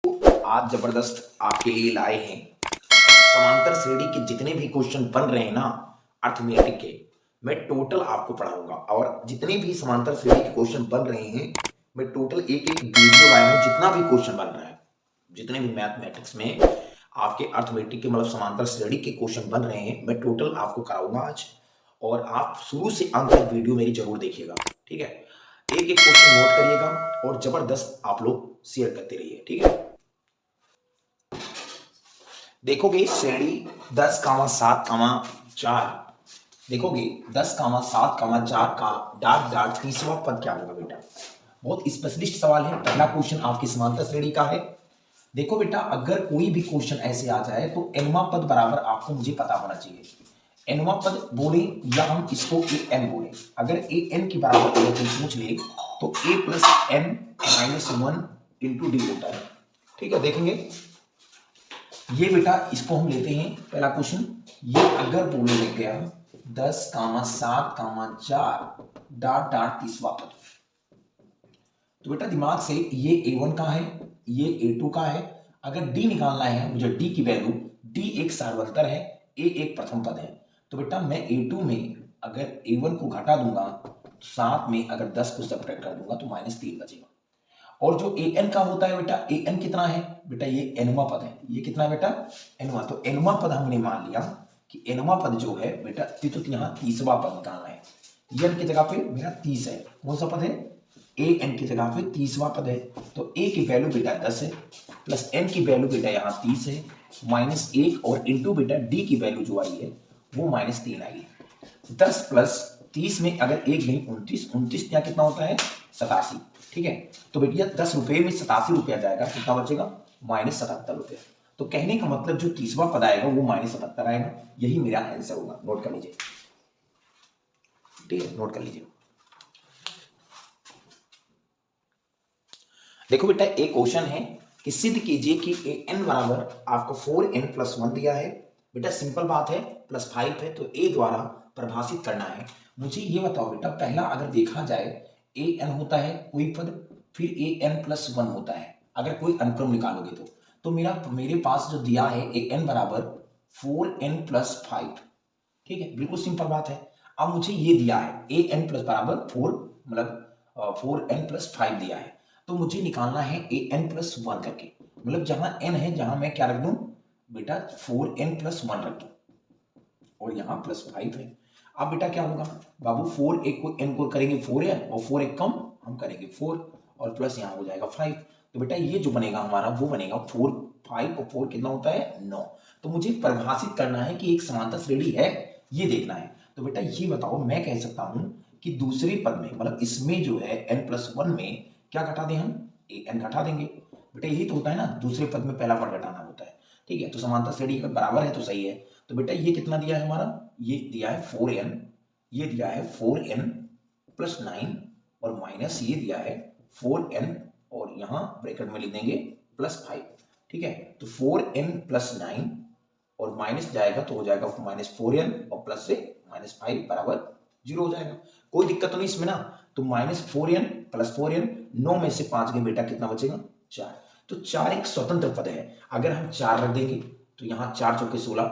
आज जबरदस्त आपके लिए लाए हैं समांतर श्रेणी के जितने भी क्वेश्चन बन रहे हैं ना अर्थमेटिक के, मैं टोटल आपको पढ़ाऊंगा। और जितने भी समांतर श्रेणी के क्वेश्चन बन रहे हैं मैं टोटल एक एक वीडियो लाया हूं। जितना भी क्वेश्चन बन रहा है, जितने भी मैथमेटिक्स में आपके अर्थमेटिक के मतलब समांतर श्रेणी के क्वेश्चन बन रहे हैं, मैं टोटल आपको कराऊंगा आज। और आप शुरू से अंत तक वीडियो मेरी जरूर देखिएगा, ठीक है। एक एक क्वेश्चन नोट करिएगा और जबरदस्त आप लोग शेयर करते रहिए, ठीक है। देखोगे श्रेणी 10,7,4, देखोगे 10,7,4 का डॉट डॉट तीसरा पद क्या होगा बेटा। बहुत स्पेशलिस्ट सवाल है। पहला क्वेश्चन आपकी समांतर श्रेणी का है। देखो बेटा, अगर कोई भी क्वेश्चन ऐसे आ जाए तो एनवा पद बराबर आपको मुझे पता होना चाहिए। एनवा पद बोले या हम इसको ए एन बोले। अगर ए एन की बराबर अगर कोई पूछ ले तो a plus N minus one into D होता है, ठीक है। देखेंगे ये बेटा, इसको हम लेते हैं पहला क्वेश्चन। ये अगर बोले लग गया 10,7,4 डॉट डॉट तीसरा पद, तो बेटा दिमाग से ये a1 का है, ये a2 का है। अगर d निकालना है मुझे, d की वैल्यू, d एक सार्वत्तर है, a एक प्रथम पद है। तो बेटा मैं a2 में अगर a1 को घटा दूंगा तो 7 में अगर 10 को सब्ट्रैक्ट कर दूंगा तो -3 बचेगा। और जो an का होता है बेटा, an कितना है बेटा, ये nवां पद है। ये कितना है बेटा, nवां। तो nवां पद हमने मान लिया कि nवां पद जो है बेटा, तो यहाँ तीसरा पद निकालना है। n की जगह पे मेरा 30 है। कौन सा पद है, an की जगह पे तीसरा पद है। तो a की वैल्यू बेटा 10 है, प्लस n की वैल्यू बेटा यहाँ 30 है, -1 और इंटू बेटा d की वैल्यू जो आई है वो -3 आई है। 10 प्लस 30 में अगर एक नहीं 29, 29 क्या कितना होता है, 87, ठीक है। तो बेटिया 10 रुपए में 87 रुपया जाएगा, कितना बचेगा, -77 रुपया। तो कहने का मतलब जो तीसरा पद आएगा वो -77 आएगा। यही मेरा आंसर होगा। नोट कर लीजिए, ठीक है, नोट कर लीजिए। देखो बेटा, एक क्वेश्चन है कि सिद्ध कीजिए कि an बराबर आपको 4n + 1 दिया है। बेटा सिंपल बात है, +5 है तो a द्वारा परिभाषित करना है। मुझे ये बताओ बेटा, पहला अगर देखा जाए an होता है कोई पद, फिर an + 1 होता है। अगर कोई अनुक्रम निकालोगे तो मेरे पास जो दिया है an बराबर 4n + 5, ठीक है, बिल्कुल सिंपल बात है। अब मुझे ये दिया है an प्लस बराबर 4, मतलब 4n + 5 दिया है। तो मुझे निकालना है an + 1 करके, मतलब जहां n है जहां मैं क्या रख दूं बेटा, 4n + 1 रख दूं और यहाँ +5 है। अब बेटा क्या होगा बाबू, 4 एक को n को करेंगे 4n और 4 एक कम हम करेंगे 4 और प्लस यहाँ हो जाएगा 5। तो बेटा ये जो बनेगा हमारा वो बनेगा 4, 5 और 4 कितना होता है, 9। तो मुझे परिभाषित करना है कि एक समांतर श्रेणी है, ये देखना है। तो बेटा ये बताओ, मैं कह सकता हूं कि दूसरे पद में मतलब इसमें जो है n+1 में क्या घटा दें हम, an घटा देंगे। बेटा यही तो होता है ना, दूसरे पद में पहला पद घटाना होता है, ठीक है। तो समांतर श्रेणी अगर बराबर है तो सही है। तो बेटा ये कितना दिया है हमारा, ये दिया है 4n, ये दिया है 4n + 9 और माइनस ये दिया है 4n और यहाँ ब्रैकेट में लिख देंगे +5, ठीक है। तो 4n + 9 और माइनस जाएगा तो हो जाएगा -4n और प्लस से -5 बराबर 0 हो जाएगा। कोई दिक्कत तो नहीं इसमें ना। तो -4n + 4n, 9 में से 5 गए बेटा, कितना बचेगा, 4। तो 4 एक स्वतंत्र पद है। अगर हम 4 रख देंगे तो यहाँ 4 चौके 16,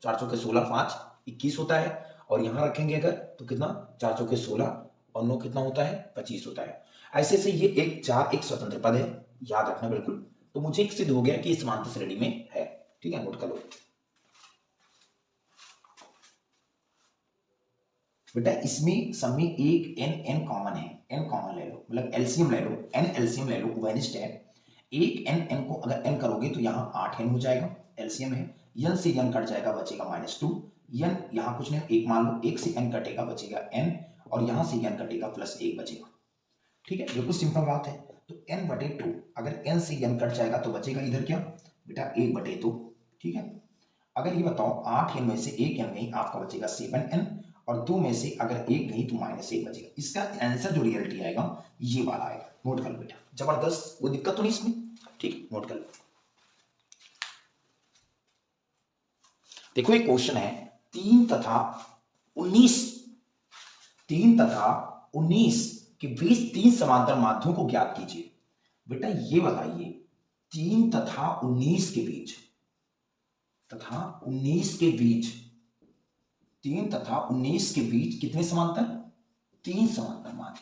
4 चौके 16, 5 21 होता है। और यहाँ रखेंगे अगर तो कितना, 4 चौके 16 और 9 कितना होता है, 25 होता है। ऐसे से ये एक 4 एक स्वतंत्र पद है, याद रखना बिल्कुल। तो मुझे एक सिद्ध हो गया कि समांतर श्रेणी में है, ठीक है, नोट कर लो बेटा। इसमें सब में एक n कॉमन है, n कॉमन ले लो, मतलब एलसीएम ले लो, n एलसीएम ले लो, वेनिस्ट है। एक n को अगर n करोगे तो यहाँ 8n हो जाएगा, एलसीएम है। n से n कट जाएगा, बचेगा -2। n यहाँ कुछ नहीं, एक मान लो, 1 से n कटेगा बचेगा n और यहाँ से n कटेगा +1 बचेगा, ठीक है, बिल्कुल सिंपल बात है। तो n/2, अगर n से n कट जाएगा तो बचेगा इधर क्या बेटा, 1/2, ठीक है। अगर ये बताओ 8n में से 1n गई, आपका बचेगा 7n और 2 में से अगर 1 गई तो -1 बचेगा। इसका आंसर जो रियलिटी आएगा ये वाला आएगा। नोट कर लो बेटा, जबरदस्त, कोई दिक्कत तो नहीं इसमें, ठीक, नोट कर लो। देखो एक क्वेश्चन है, 3 तथा 19 के बीच 3 समांतर माध्यमों को ज्ञात कीजिए। बेटा ये बताइए 3 तथा 19 के बीच, 3 तथा 19 के बीच कितने समांतर? 3 समांतर मान।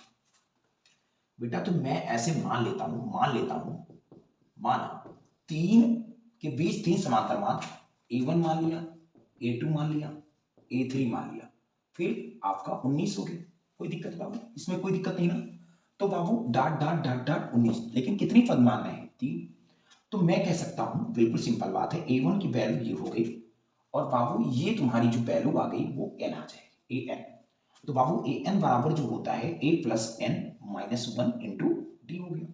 बेटा तो मैं ऐसे मान लेता हूं माना 3 के बीच 3 समांतर मान, A1 मान लिया, A2 मान लिया, A3 मान लिया, फिर आपका 19 हो गया। कोई दिक्कत बाबू? इसमें कोई दिक्कत नहीं ना? तो बाबू डॉट डॉट डॉट डॉट 19, लेकिन कितनी पद मानना है? 3। तो मैं कह सकता हूं, बिल्कुल सिंपल बात है, A1 की वैल्यू ये हो गई और बाबू ये तुम्हारी जो वैल्यू आ गई वो n आ जाएगी, AN। तो बाबू AN बराबर जो होता है A plus n minus 1 into D हो गया।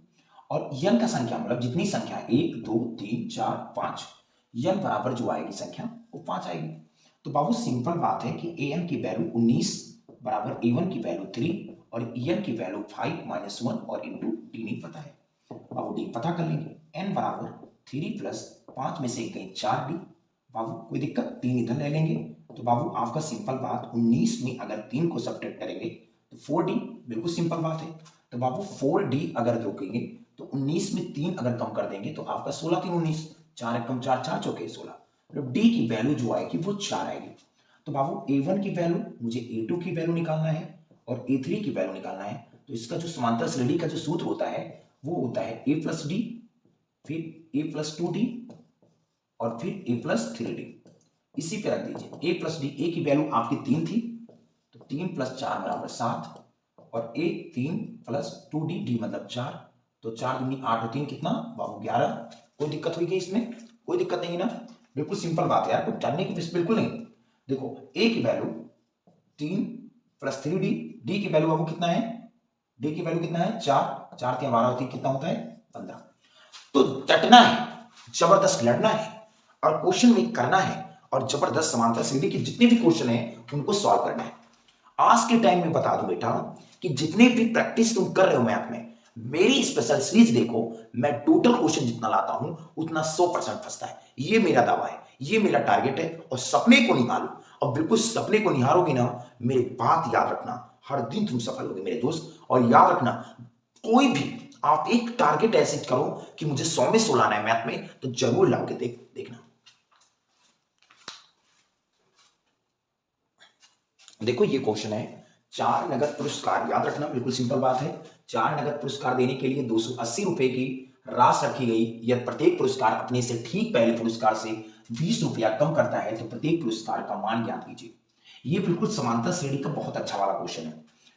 और n का संख्या मतलब जितनी संख्या 1 2 3 4 5, n बराबर जो आएगी संख्या वो 5 आएगी। तो बाबू सिंपल बात है कि AN की वैल्यू 19 बराबर A1 की वैल्यू 3 और EN की वैल्यू 5 माइनस 1 और इंटू डी नहीं पता है। बाबू डी पता कर लेंगे, n बराबर 3 प्लस 5 में से गई 4 डी। बाबू कोई दिक्कत? 3 इधर ले लेंगे। तो बाबू आपका सिंपल बात 19 में अगर 3 को सब्ट्रैक्ट करेंगे तो 4d, बिल्कुल सिंपल बात है। तो बाबू 4d अगर रोकेंगे तो 19 में 3 अगर कम कर देंगे तो आपका 16 3 19, 4 एक कम 4 4 चौके 16। मतलब d की वैल्यू जो आएगी वो 4 आएगी। तो बाबू A1 की वैल्यू मुझे A2 की वैल्यू निकालना है और A3 की वैल्यू निकालना है। तो इसका जो समांतर श्रेणी का जो सूत्र होता है वो होता है A प्लस डी, फिर A प्लस 2d और फिर A प्लस 3d। इसी पे रख दीजिए A प्लस डी। A की वैल्यू आपकी 3 थी तो 3 प्लस 4 बराबर 7 और A 3 प्लस 2d, डी मतलब 4, तो 4 दूनी 8 और 3 कितना बाबू 11। कोई दिक्कत हुई क्या इसमें? कोई दिक्कत नहीं ना? बिल्कुल सिंपल बात है यार, कुछ जानने की बिल्कुल नहीं। देखो A की वैल्यू 3 प्लस 3d, डी की वैल्यू बाबू कितना है? डी की वैल्यू कितना है? 4, 4 3 12 होती है, कितना होता है? 15। तो डटना है, जबरदस्त लड़ना है और क्वेश्चन में करना है और जबरदस्त समांतर श्रेणी के जितने भी क्वेश्चन हैं उनको सॉल्व करना है। आज के टाइम में बता दूं बेटा कि जितने भी प्रैक्टिस तुम कर रहे हो मैथ में, मेरी स्पेशल सीरीज देखो, मैं टोटल क्वेश्चन जितना लाता हूं उतना 100% फंसता है। ये मेरा दावा है, ये मेरा टारगेट है और सपने को निकालो और बिल्कुल सपने को निहारोगे ना, मेरी बात याद रखना, हर दिन तुम सफल होगे मेरे दोस्त। और याद रखना, कोई भी आप एक टारगेट ऐसे करो कि मुझे 100 में 100 लाना है मैथ में, तो जरूर लाओगे। देखना देखो ये क्वेश्चन है, 4 नगद पुरस्कार, याद रखना बिल्कुल सिंपल बात है। 4 नगद पुरस्कार देने के लिए 280 रुपए की राशि रखी गई। यदि प्रत्येक पुरस्कार अपने से ठीक पहले पुरस्कार से 20 रुपया कम करता है तो प्रत्येक पुरस्कार का मान ज्ञात कीजिए। ये बिल्कुल समांतर श्रेणी का बहुत अच्छा वाला क्वेश्चन है।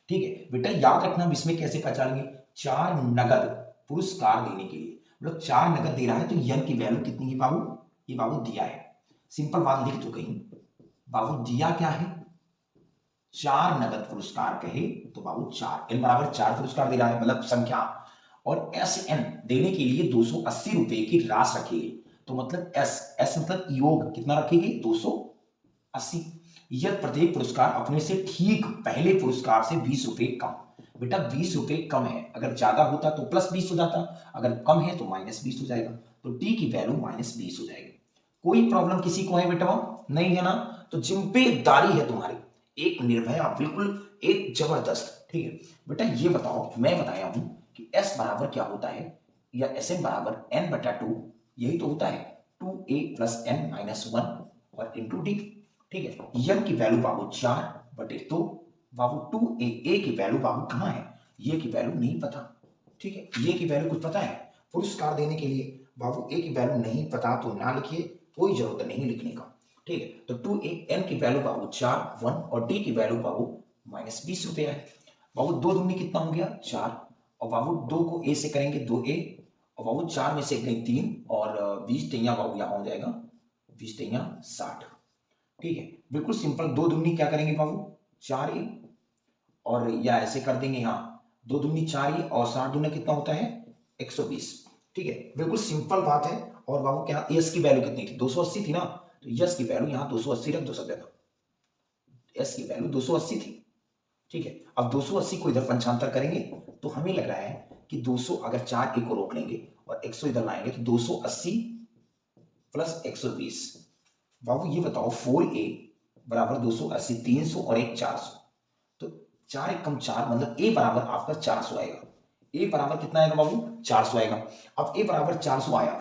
ठीक है बेटा, याद रखना इसमें कैसे पहचानेंगे। 4 नगद पुरस्कार देने के लिए, मतलब 4 नगद दे रहा है तो n की वैल्यू कितनी है बाबू? ये बाबू दिया है, सिंपल बात लिख तो कहीं बाबू, दिया क्या है? 4 नगद पुरस्कार कहे तो बाबू 4, n बराबर 4 पुरस्कार दे रहा है मतलब संख्या, और SN देने के लिए 280 रुपए की राशि रखी गई। तो मतलब S मतलब योग कितना रखी गई? 280। यह प्रत्येक पुरस्कार अपने से ठीक पहले पुरस्कार से 20 रुपए कम। बेटा 20 रुपए कम है, अगर ज्यादा होता तो प्लस 20 हो जाता, अगर कम है तो माइनस 20 हो जाएगा। तो डी की वैल्यू माइनस 20 हो जाएगी। कोई प्रॉब्लम किसी को है बेटा? नहीं है ना? तो जिम्मेदारी है तुम्हारी, एक निर्भया, बिल्कुल एक जबरदस्त। ठीक है बेटा, ये बताओ, मैं बताया हूं कि S बराबर क्या होता है, या Sn बराबर n बटा 2, यही तो होता है 2a प्लस n माइनस 1 और इंटू डी। ठीक है, n की वैल्यू बाबू 4 बटे 2, बाबू 2a की वैल्यू बाबू कहाँ है? ये की वैल्यू नहीं पता। ठीक है, ये की वैल्यू कुछ पता है? पुरस्कार देने के लिए बाबू a की वैल्यू नहीं पता तो ना लिखिए, कोई जरूरत नहीं लिखने का। ठीक है, तो 2n की वैल्यू बाबू 4 1 और d की वैल्यू बाबू माइनस 20 रुपया है। बाबू 2 दूनी कितना हो गया? 4, और बाबू 2 को a से करेंगे 2a, और बाबू 4 में से गई 3 और 20 तैया बाबू यहाँ हो जाएगा 20 तैया 60। ठीक है, बिल्कुल सिंपल। 2 दूनी क्या करेंगे बाबू? 4a, और या ऐसे कर देंगे यहाँ 2 दूनी 4a और 60 दूना कितना होता है? 120। ठीक है, बिल्कुल सिंपल बात है। और बाबू क्या s की वैल्यू कितनी थी? 280 थी ना, तो यस की वैल्यू यहाँ 280 रख दो सब जगह, एस की वैल्यू 280 थी। ठीक है, अब 280 को इधर पंचांतर करेंगे तो हमें लग रहा है कि 200, अगर 4 a को रोक लेंगे और 100 इधर लाएंगे तो 280 प्लस 120। बाबू ये बताओ 4a बराबर 280, 300 और 1 400, तो 4 एक कम 4 मतलब a बराबर आपका 400 आएगा। a बराबर कितना आएगा बाबू? 400 आएगा। अब a बराबर 400 आया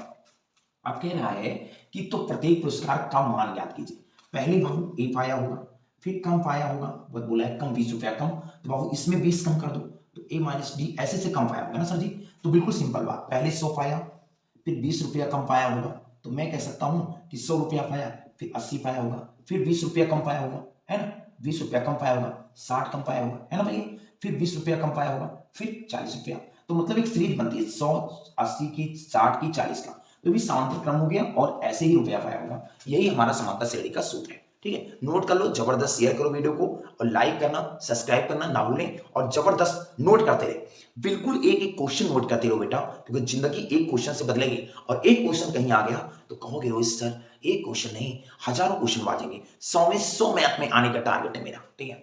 आप कह रहा है कि तो प्रत्येक पुरस्कार का मान ज्ञात कीजिए। पहले बाबू ए पाया होगा, फिर कम पाया होगा, बहुत बोला है कम 20 रुपया कम, तो बाबू इसमें 20 कम कर दो तो ए माइनस डी ऐसे से कम पाया होगा ना सर जी। तो बिल्कुल सिंपल बात, पहले 100 पाया, फिर 20 रुपया कम पाया होगा, तो मैं कह सकता हूं कि 100 रुपया पाया, फिर 80 पाया होगा, फिर 20 रुपया कम पाया होगा, है ना, 20 रुपया कम पाया होगा, 60 कम पाया होगा, है ना भैया, फिर 20 रुपया कम पाया होगा, फिर 40 रुपया। तो मतलब एक सीरीज बनती है 100, 80 की, 60 की, 40 का, तो भी समांतर क्रम हो गया और ऐसे ही रुपया पाया होगा। यही हमारा समांतर श्रेणी का सूत्र है। ठीक है, नोट कर लो, जबरदस्त शेयर करो वीडियो को और लाइक करना, सब्सक्राइब करना ना भूलें और जबरदस्त नोट करते रहे। बिल्कुल एक एक क्वेश्चन नोट करते रहो बेटा, क्योंकि जिंदगी एक क्वेश्चन से बदलेगी और एक क्वेश्चन कहीं आ गया तो कहोगे रोहित सर एक क्वेश्चन नहीं हजारों क्वेश्चन बाजेंगे। 100 में 100 मैथ में आने का टारगेट है मेरा। ठीक है,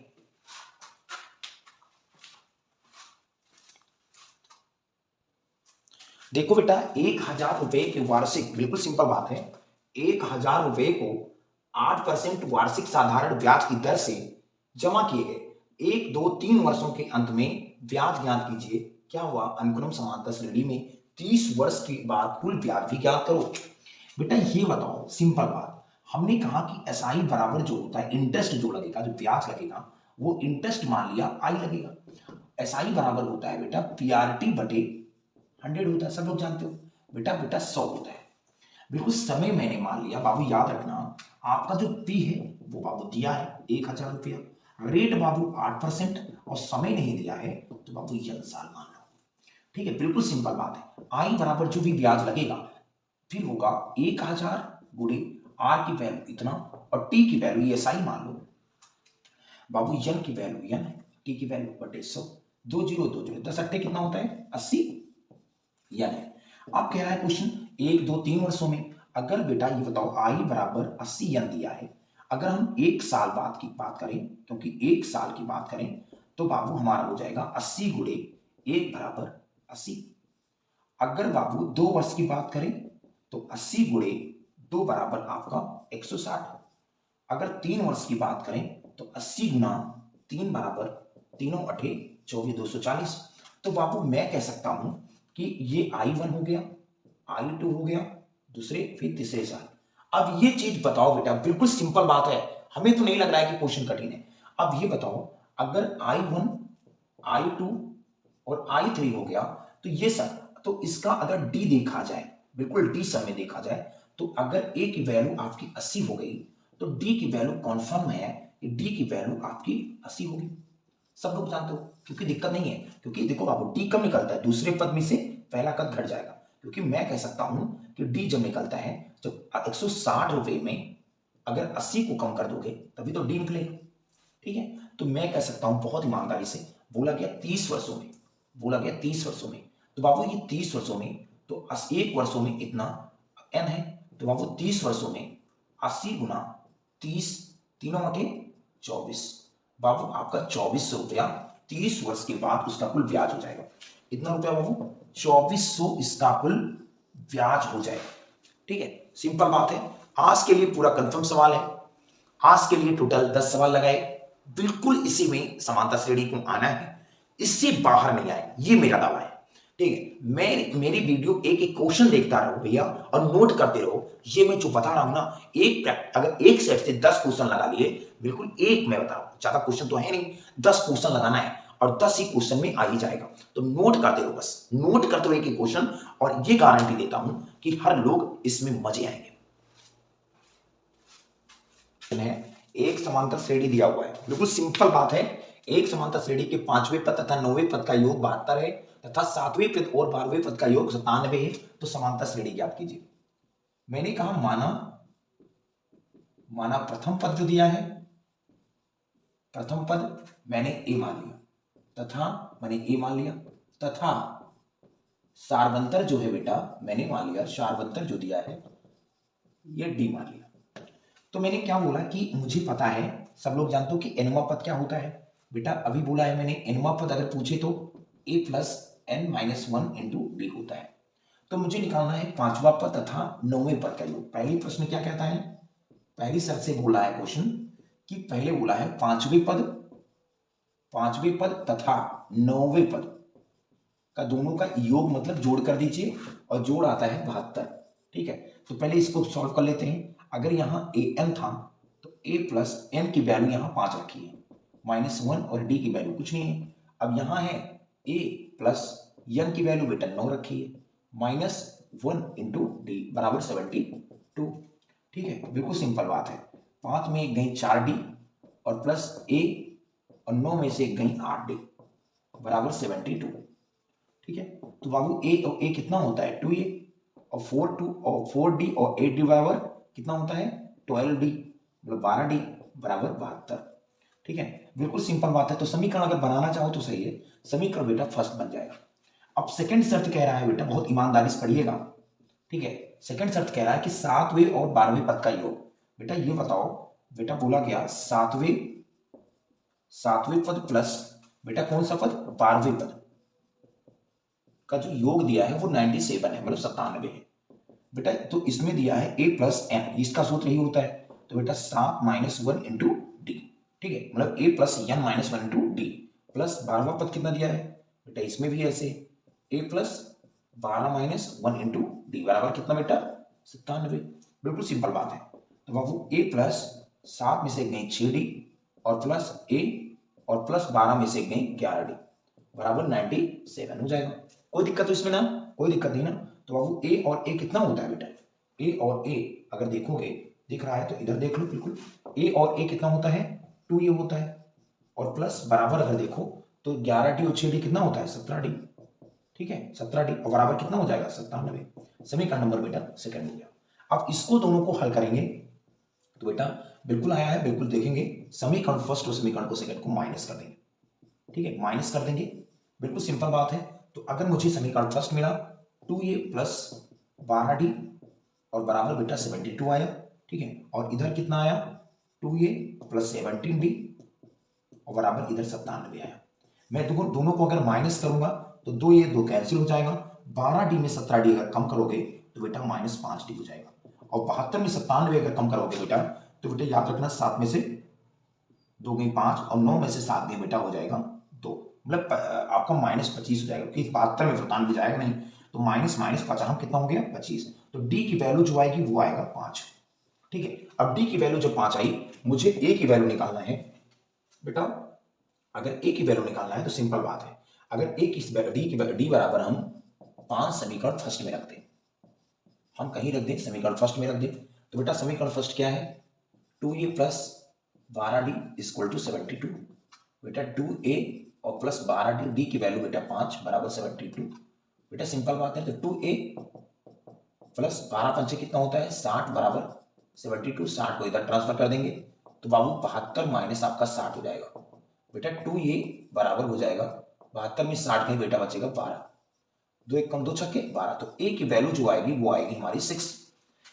देखो बेटा 1000 रुपए के वार्षिक, बिल्कुल सिंपल बात है, 1000 रुपए को 8% वार्षिक साधारण ब्याज की दर से जमा किए गए 1, 2, 3 वर्षों के अंत में ब्याज ज्ञात कीजिए। क्या हुआ, अनुक्रम समांतर श्रेणी में 30 वर्ष के बाद कुल ब्याज भी ज्ञात करो। बेटा ये बताओ, सिंपल बात, हमने कहा कि एसआई बराबर जो होता है इंटरेस्ट जो लगेगा, जो ब्याज लगेगा वो इंटरेस्ट मान लिया आई लगेगा। एसआई बराबर होता है बेटा पीआरटी बटे 100 होता है, सब लोग जानते हो बेटा, बेटा 100 होता है। बिल्कुल समय मैंने मान लिया बाबू, याद रखना आपका जो पी है वो बाबू दिया है 1000 रुपया, रेट बाबू 8% और समय नहीं दिया है तो बाबू यन साल मान लो। ठीक है, बिल्कुल सिंपल बात है। आई बराबर जो भी ब्याज लगेगा फिर होगा 1000 गुणे आर की वैल्यू इतना और टी की वैल्यू एस आई मान लो बाबू, यन की वैल्यू यन, टी की वैल्यू बटे 100, 2 0 2 0 10 अट्ठे कितना होता है 80 यन है। अब कह रहा है क्वेश्चन 1, 2, 3 वर्षों में, अगर बेटा ये बताओ आई बराबर 80 यन दिया है, अगर हम 1 साल बाद की बात करें, क्योंकि 1 साल की बात करें तो बाबू हमारा हो जाएगा 80 गुणे 1 बराबर 80। अगर बाबू 2 वर्ष की बात करें तो 80 गुणे 2 बराबर आपका 160। अगर 3 वर्ष की बात करें तो 80 गुना 3 बराबर, तीनों अठे 24, 240। तो बाबू मैं कह सकता हूं कि ये I1 हो गया, I2 हो गया, दूसरे फिर तीसरे साल। अब ये चीज बताओ बेटा, बिल्कुल सिंपल बात है, हमें तो नहीं लग रहा है कि क्वेश्चन कठिन है। अब ये बताओ अगर I1, I2 और I3 हो गया तो ये सब, तो इसका अगर डी देखा जाए, बिल्कुल डी सब में देखा जाए, तो अगर ए की वैल्यू आपकी 80 हो गई तो डी की वैल्यू कॉन्फर्म है कि डी की वैल्यू आपकी 80 होगी। सब लोग जानते हो, क्योंकि दिक्कत नहीं है, क्योंकि देखो बाबू डी कब निकलता है, दूसरे पद में से पहला पद घट जाएगा, क्योंकि मैं कह सकता हूं कि डी जब निकलता है जब 160 रुपए में अगर 80 को कम कर दोगे तभी तो डी निकलेगा। ठीक है, तो मैं कह सकता हूं बहुत ईमानदारी से, बोला गया 30 वर्षों में, बोला गया 30 वर्षों में, तो बाबू ये 30 वर्षों में तो 1 वर्षों में इतना एन है, तो बाबू 30 वर्षों में 80 गुना 30, तीनों अठे 24, बाबू आपका 2400 रुपया 30 वर्ष के बाद उसका कुल ब्याज हो जाएगा। इतना रुपया बाबू 2400 इसका कुल ब्याज हो जाएगा। ठीक है, सिंपल बात है। आज के लिए पूरा कंफर्म सवाल है, आज के लिए टोटल 10 सवाल लगाए, बिल्कुल इसी में समांतर श्रेणी को आना है, इससे बाहर नहीं आए, ये मेरा दावा है। ठीक है, मेरी वीडियो एक एक क्वेश्चन देखता रहो भैया और नोट करते रहो। ये मैं जो बता रहा हूं ना, अगर एक सेट से 10 क्वेश्चन लगा लिए, बिल्कुल एक मैं बता रहा हूं, ज्यादा क्वेश्चन तो है नहीं, 10 क्वेश्चन लगाना है और 10 ही क्वेश्चन में आ ही जाएगा। तो नोट करते रहो, बस नोट करते रहो एक एक क्वेश्चन, और ये गारंटी देता हूं कि हर लोग इसमें मजे आएंगे। है एक समांतर श्रेणी दिया हुआ है, बिल्कुल सिंपल बात है, एक समांतर श्रेणी के 5वें पद तथा 9वें पद का योग 72 है तथा 7वें पद और 12वें पद का योग 97 है, तो समांतर श्रेणी ज्ञात कीजिए। मैंने कहा माना प्रथम पद जो दिया है, प्रथम पद मैंने ए मान लिया, तथा मैंने ए मान लिया, तथा सार्वंतर जो है बेटा मैंने मान लिया, सार्वंतर जो दिया है ये डी मान लिया। तो मैंने क्या बोला कि मुझे पता है, सब लोग जानते हो कि एनवा पद क्या होता है बेटा, अभी बोला है मैंने, एनवा पद अगर पूछे तो a plus N minus 1 into D होता है। तो मुझे निकालना है 5वां पद तथा 9वें पद का योग। पहली प्रश्न क्या कहता है, पहली शर्त से बोला है क्वेश्चन कि पहले बोला है 5वें पद तथा 9वें पद का दोनों का योग मतलब जोड़ कर दीजिए, और जोड़ आता है 72। ठीक है, तो पहले इसको सॉल्व कर लेते हैं। अगर यहाँ ए एन था तो ए प्लस एन की वैल्यू यहाँ 5 रखी है, -1 और डी की वैल्यू कुछ नहीं है। अब यहाँ है ए प्लस एन की वैल्यू बेटा 9 रखी है, -1 इंटू डी बराबर 72। ठीक है, बिल्कुल सिंपल बात है। 5 में एक गई 4D और प्लस ए और 9 में से एक गई 8D बराबर 72। ठीक है, तो बाबू ए और ए कितना होता है 2A और 4D और 8D बराबर कितना होता है 12D, मतलब 12D बराबर 72। ठीक है, बिल्कुल सिंपल बात है। तो समीकरण अगर बनाना चाहो तो सही है, समीकरण बेटा फर्स्ट बन जाएगा। अब सेकंड शर्त कह रहा है बेटा, बहुत ईमानदारी से पढ़िएगा। ठीक है, सेकंड शर्त कह रहा है कि 7वें और 12वें पद का योग। बेटा ये बताओ, बेटा बोला गया 7वें पद प्लस बेटा कौन सा पद 12वें पद का जो योग दिया है वो 97 है, मतलब 97 है बेटा। तो इसमें दिया है a प्लस एन, इसका सूत्र यही होता है। तो बेटा 7 - 1 इंटू डी। ठीक है, मतलब a plus n -1 into d plus 12वां पद कितना दिया है बेटा, इसमें भी ऐसे a प्लस 12 - 1 इंटू डी बराबर कितना बेटा 97। बिल्कुल सिंपल बात है। तो बाबू a प्लस 7 में से गई 6D और प्लस a और प्लस 12 में से गई 11D बराबर 97 हो जाएगा। कोई दिक्कत तो इसमें ना, कोई दिक्कत नहीं ना। तो बाबू ए और ए कितना होता है बेटा, ए और ए अगर देखोगे, दिख रहा है तो इधर देख लो, बिल्कुल ए और ए कितना होता है 2A होता है, और प्लस बराबर अगर देखो तो 11D और 6D कितना होता है 17D। ठीक है, 17D और बराबर कितना हो जाएगा 97। समीकरण नंबर बेटा सेकंड हो गया। अब इसको दोनों को हल करेंगे तो बेटा बिल्कुल आया है, बिल्कुल देखेंगे समीकरण फर्स्ट और समीकरण को सेकंड को माइनस कर देंगे। ठीक है, माइनस कर देंगे, बिल्कुल सिंपल बात है। तो अगर मुझे समीकरण फर्स्ट मिला 2A प्लस 12D और बराबर बेटा 72 आया। ठीक है, और इधर कितना आया 2A प्लस 17D और बराबर इधर 97 आया। मैं दोनों को अगर माइनस करूंगा तो 2 कैंसिल हो जाएगा, 12D में 17D अगर कम करोगे तो बेटा -5D हो जाएगा, और 72 में 97 अगर कम करोगे बेटा तो बेटा याद रखना 7 में से 2 गई 5 और 9 में से 7 गई बेटा हो जाएगा 2, मतलब आपका -25 हो जाएगा, क्योंकि 72 में 97 जाएगा नहीं, तो माइनस 50 कितना हो गया 25। तो डी की वैल्यू जो आएगी वो आएगा 5। ठीक है, अब डी की वैल्यू जब 5 आई, मुझे ए की वैल्यू निकालना है बेटा। अगर ए की वैल्यू निकालना है तो सिंपल बात है, अगर ए की डी बराबर हम 5 समीकरण फर्स्ट में रख दें, हम कहीं रख दें समीकरण फर्स्ट में रख दें, तो बेटा समीकरण फर्स्ट क्या है 2A plus 12D equal to 72। बेटा 2A और प्लस 12D, डी की वैल्यू बेटा 5 बराबर 72। बेटा सिंपल बात है, तो 2A प्लस 12 पंचे कितना होता है 60 बराबर 72। 60 को इधर ट्रांसफर कर देंगे तो बाबू 72 माइनस आपका 60 हो जाएगा। बेटा 2A बराबर हो जाएगा 72 में 60 कहीं बेटा बचेगा 12, 2 1 कम 2 छक्के 12। तो A की वैल्यू जो आएगी वो आएगी हमारी 6।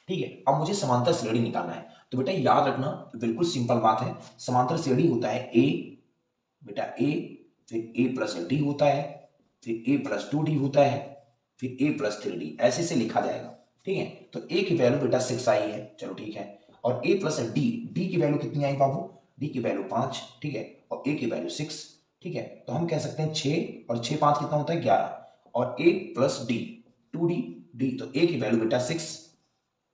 ठीक है, अब मुझे समांतर श्रेणी निकालना है। तो बेटा याद रखना बिल्कुल सिंपल बात है, समांतर श्रेणी होता है A बेटा A, फिर A प्लस डी होता है, फिर A प्लस 2D होता है, फिर A प्लस 3D, ऐसे से लिखा जाएगा। ठीक है, तो A की वैल्यू बेटा 6 आई है, चलो ठीक है, और A प्लस डी की वैल्यू कितनी आई बाबू, डी की वैल्यू 5। ठीक है, और A की वैल्यू 6। ठीक है, तो हम कह सकते हैं 6 और 6 5 कितना होता है 11, और A प्लस डी 2D, तो A की वैल्यू बेटा 6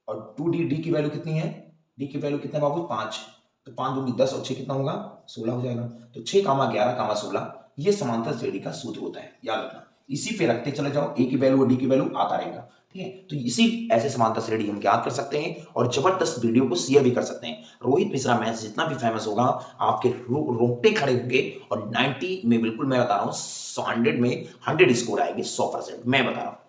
और 2D, डी की वैल्यू कितनी है, डी की वैल्यू कितना बाबू 5, तो 5 दूनी 10 और 6 कितना होगा 16 हो जाएगा। तो 6, 11, 16 ये समांतर श्रेणी का सूत्र होता है, याद रखना। इसी पे रखते चले जाओ, ए की वैल्यू और डी की वैल्यू आता रहेगा। ठीक है, तो इसी ऐसे समांतर श्रेणी हम ज्ञात कर सकते हैं और जबरदस्त वीडियो को शेयर भी कर सकते हैं। रोहित मिश्रा मैच जितना भी फेमस होगा, आपके रोंगटे खड़े होंगे, और 90 में बिल्कुल मैं बता रहा हूँ 100 में 100 स्कोर आएंगे 100%, मैं बता रहा हूँ।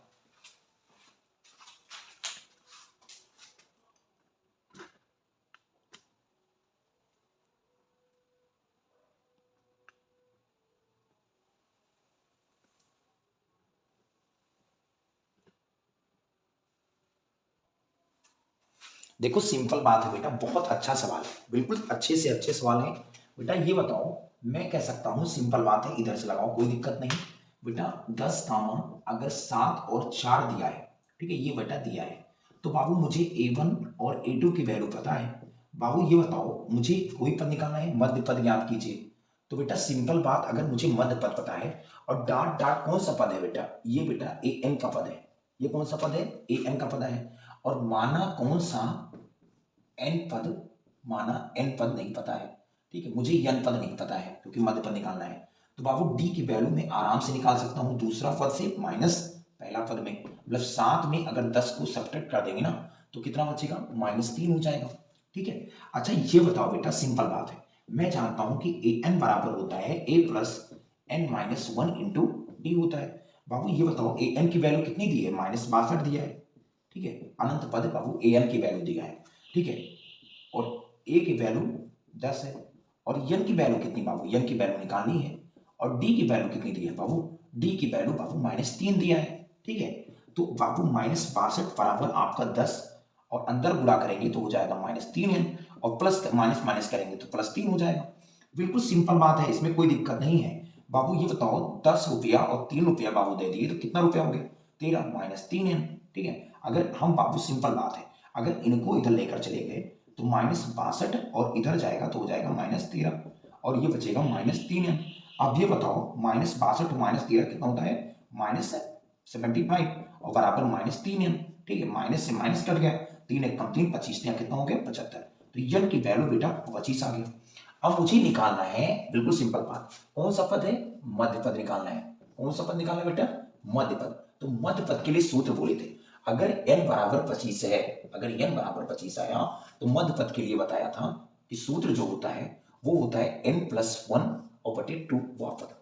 देखो सिंपल बात है बेटा, बहुत अच्छा सवाल है, बिल्कुल अच्छे से अच्छे सवाल है बेटा। ये बताओ, मैं कह सकता हूँ सिंपल बात है, इधर से लगाओ कोई दिक्कत नहीं बेटा। 10 कामा अगर 7 और 4 दिया है, ठीक है, ये बेटा दिया है, तो बाबू मुझे A1 और A2 की वैल्यू पता है। बाबू ये बताओ, मुझे कोई पद निकालना है, मध्य पद ज्ञात कीजिए। तो बेटा सिंपल बात, अगर मुझे मध्य पद पता है, और डाट डाट कौन सा पद है बेटा, ये बेटा AN का पद है, ये कौन सा पद है AN का पद है, और माना कौन सा n पद, माना n पद नहीं पता है, ठीक है, मुझे n पद नहीं पता है क्योंकि मध्य पद निकालना है, तो बाबू d की वैल्यू में आराम से निकाल सकता हूं दूसरा पद से माइनस पहला पद में, मतलब 7 में अगर 10 को सब्ट्रैक्ट कर देंगे ना तो कितना बचेगा, -3 हो जाएगा, ठीक है। अच्छा ये बताओ बेटा, सिंपल बात है, मैं जानता हूं कि ए एन बराबर होता है a plus n minus 1 into D होता है। बाबू ये बताओ ए एन की वैल्यू कितनी दी है, -62 दिया है, ठीक है, अनंत पद बाबू ए एन की वैल्यू दिया है, ठीक है, और ए की वैल्यू 10 है, और एन की वैल्यू कितनी बाबू, एन की वैल्यू निकालनी है, और डी की वैल्यू कितनी दी है बाबू, डी की वैल्यू बाबू -3 दिया है, ठीक है। तो बाबू -62 बराबर आपका 10, और अंदर गुणा करेंगे तो हो जाएगा -3n, और प्लस माइनस माइनस करेंगे तो +3 हो जाएगा। बिल्कुल सिंपल बात है, इसमें कोई दिक्कत नहीं है। बाबू ये बताओ 10 रुपया और 3 रुपया बाबू दे दिए तो कितना रुपया हो गया, 13 -3n, ठीक है। अगर हम बाबू सिंपल बात है, अगर इनको इधर लेकर चले गए तो -62 और इधर जाएगा तो हो जाएगा -13, और ये बचेगा -3n। अब ये बताओ -62 और -13 कितना होता है, -75, और बराबर -3n, ठीक है, माइनस से माइनस कट गया, 3 एक कम 3, 25 कितना हो गया 75, तो यन की वैल्यू बेटा 25 आ गया। अब मुझे निकालना है, बिल्कुल सिंपल बात, कौन सा पद है, मध्य पद निकालना है, कौन सा पद निकालना है बेटा, मध्य पद। तो मध्य पद के लिए सूत्र बोले थे, अगर n बराबर 25 है, अगर n बराबर 25 आया तो मध्य पद के लिए बताया था कि सूत्र जो होता है वो होता है n+1 और बटे 2 वह पद,